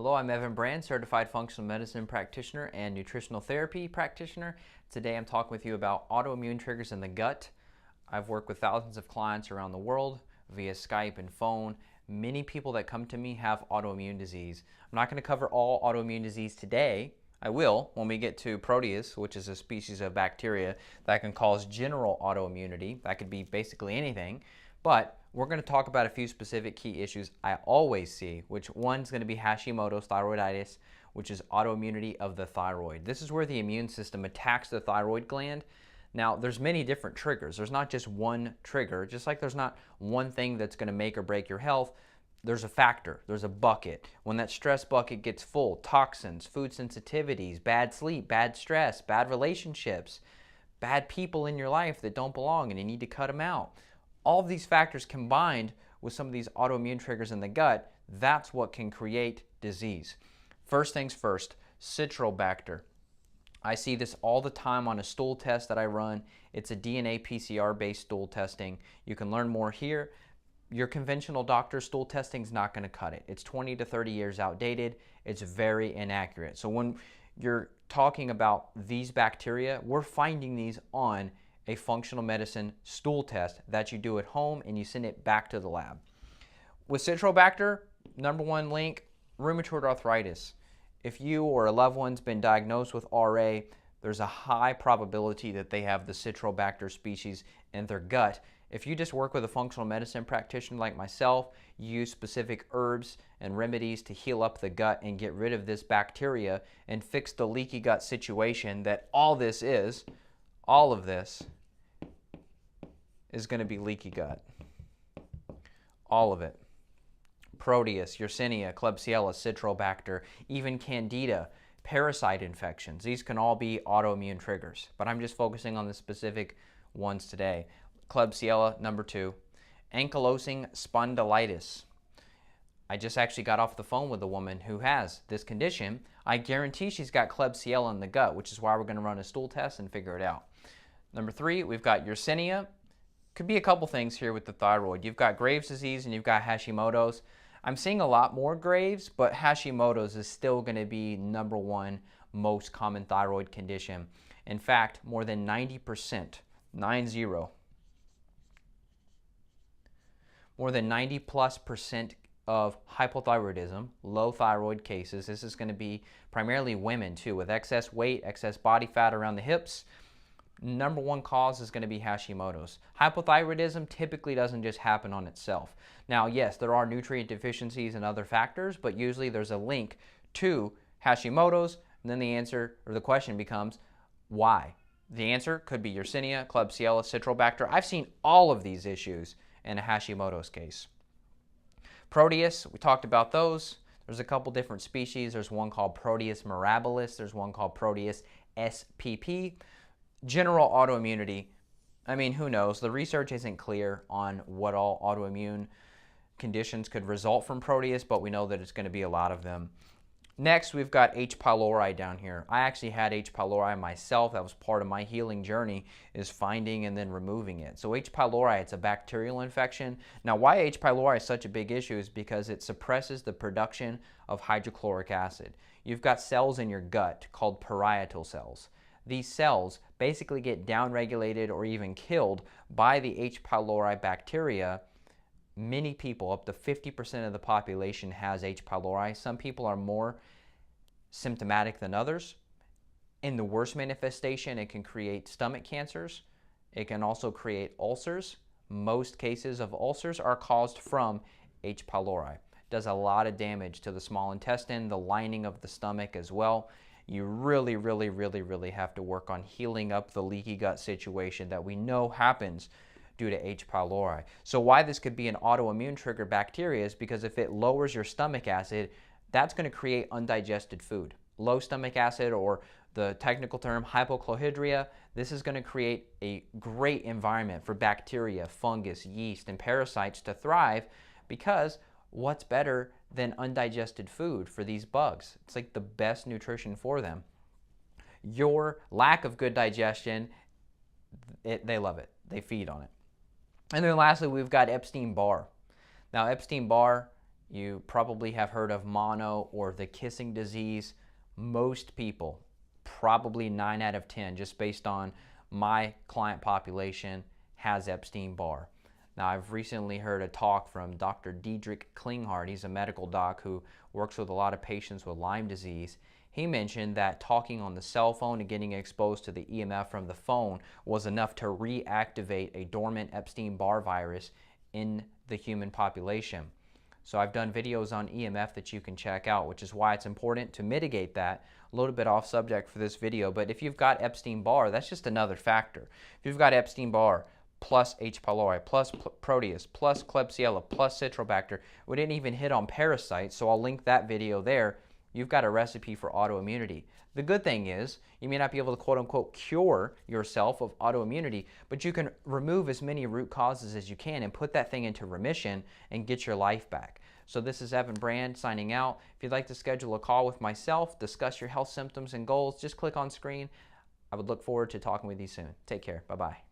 Hello, I'm Evan Brand, certified functional medicine practitioner and nutritional therapy practitioner. Today I'm talking with you about autoimmune triggers in the gut. I've worked with thousands of clients around the world via Skype and phone. Many people that come to me have autoimmune disease. I'm not going to cover all autoimmune disease today. I will when we get to Proteus, which is a species of bacteria that can cause general autoimmunity. That could be basically anything. But we're going to talk about a few specific key issues I always see, which one's going to be Hashimoto's thyroiditis, which is autoimmunity of the thyroid. This is where the immune system attacks the thyroid gland. Now, there's many different triggers. There's not just one trigger, just like there's not one thing that's going to make or break your health. There's a factor, there's a bucket. When that stress bucket gets full, toxins, food sensitivities, bad sleep, bad stress, bad relationships, bad people in your life that don't belong and you need to cut them out. All of these factors combined with some of these autoimmune triggers in the gut, that's what can create disease. First things first, Citrobacter. I see this all the time on a stool test that I run. It's a DNA PCR based stool testing. You can learn more here. Your conventional doctor stool testing is not going to cut it. It's 20 to 30 years outdated. It's very inaccurate. So when you're talking about these bacteria, we're finding these on a functional medicine stool test that you do at home and you send it back to the lab. With Citrobacter, number one link, rheumatoid arthritis. If you or a loved one's been diagnosed with RA, there's a high probability that they have the Citrobacter species in their gut. If you just work with a functional medicine practitioner like myself, you use specific herbs and remedies to heal up the gut and get rid of this bacteria and fix the leaky gut situation that all of this is going to be leaky gut. All of it. Proteus, Yersinia, Klebsiella, Citrobacter, even Candida, parasite infections. These can all be autoimmune triggers, but I'm just focusing on the specific ones today. Klebsiella, number 2. Ankylosing spondylitis. I just actually got off the phone with a woman who has this condition. I guarantee she's got Klebsiella in the gut, which is why we're going to run a stool test and figure it out. Number 3, we've got Yersinia. Could be a couple things here with the thyroid. You've got Graves' disease and you've got Hashimoto's. I'm seeing a lot more Graves, but Hashimoto's is still going to be number one most common thyroid condition. In fact, more than 90%, more than 90+% of hypothyroidism, low thyroid cases, this is going to be primarily women too, with excess weight, excess body fat around the hips. Number one cause is going to be Hashimoto's. Hypothyroidism typically doesn't just happen on itself. Now, yes, there are nutrient deficiencies and other factors, but usually there's a link to Hashimoto's, and then the answer or the question becomes, why? The answer could be Yersinia, Klebsiella, Citrobacter. I've seen all of these issues in a Hashimoto's case. Proteus, we talked about those. There's a couple different species. There's one called Proteus mirabilis. There's one called Proteus spp. General autoimmunity, I mean, who knows? The research isn't clear on what all autoimmune conditions could result from Proteus, but we know that it's going to be a lot of them. Next, we've got H. pylori down here. I actually had H. pylori myself. That was part of my healing journey, is finding and then removing it. So H. pylori, it's a bacterial infection. Now, why H. pylori is such a big issue is because it suppresses the production of hydrochloric acid. You've got cells in your gut called parietal cells. These cells basically get downregulated or even killed by the H. pylori bacteria. Many people, up to 50% of the population, has H. pylori. Some people are more symptomatic than others. In the worst manifestation, it can create stomach cancers. It can also create ulcers. Most cases of ulcers are caused from H. pylori. It does a lot of damage to the small intestine, the lining of the stomach as well. You really have to work on healing up the leaky gut situation that we know happens due to H. pylori. So why this could be an autoimmune trigger bacteria is because if it lowers your stomach acid, that's going to create undigested food. Low stomach acid, or the technical term hypochlorhydria, this is going to create a great environment for bacteria, fungus, yeast, and parasites to thrive, because what's better than undigested food for these bugs? It's like the best nutrition for them. Your lack of good digestion, they love it. They feed on it. And then lastly, we've got Epstein-Barr. Now, Epstein-Barr You probably have heard of mono or the kissing disease. Most people, probably 9 out of 10, just based on my client population, has Epstein-Barr. Now, I've recently heard a talk from Dr. Diedrich Klinghardt. He's a medical doc who works with a lot of patients with Lyme disease. He mentioned that talking on the cell phone and getting exposed to the EMF from the phone was enough to reactivate a dormant Epstein-Barr virus in the human population. So I've done videos on EMF that you can check out, which is why it's important to mitigate that. A little bit off subject for this video, but if you've got Epstein-Barr, that's just another factor. If you've got Epstein-Barr plus H. pylori plus Proteus plus Klebsiella plus Citrobacter, we didn't even hit on parasites, so I'll link that video there. You've got a recipe for autoimmunity. The good thing is, you may not be able to quote-unquote cure yourself of autoimmunity, but you can remove as many root causes as you can and put that thing into remission and get your life back. So this is Evan Brand signing out. If you'd like to schedule a call with myself, discuss your health symptoms and goals, just click on screen. I would look forward to talking with you soon. Take care. Bye-bye.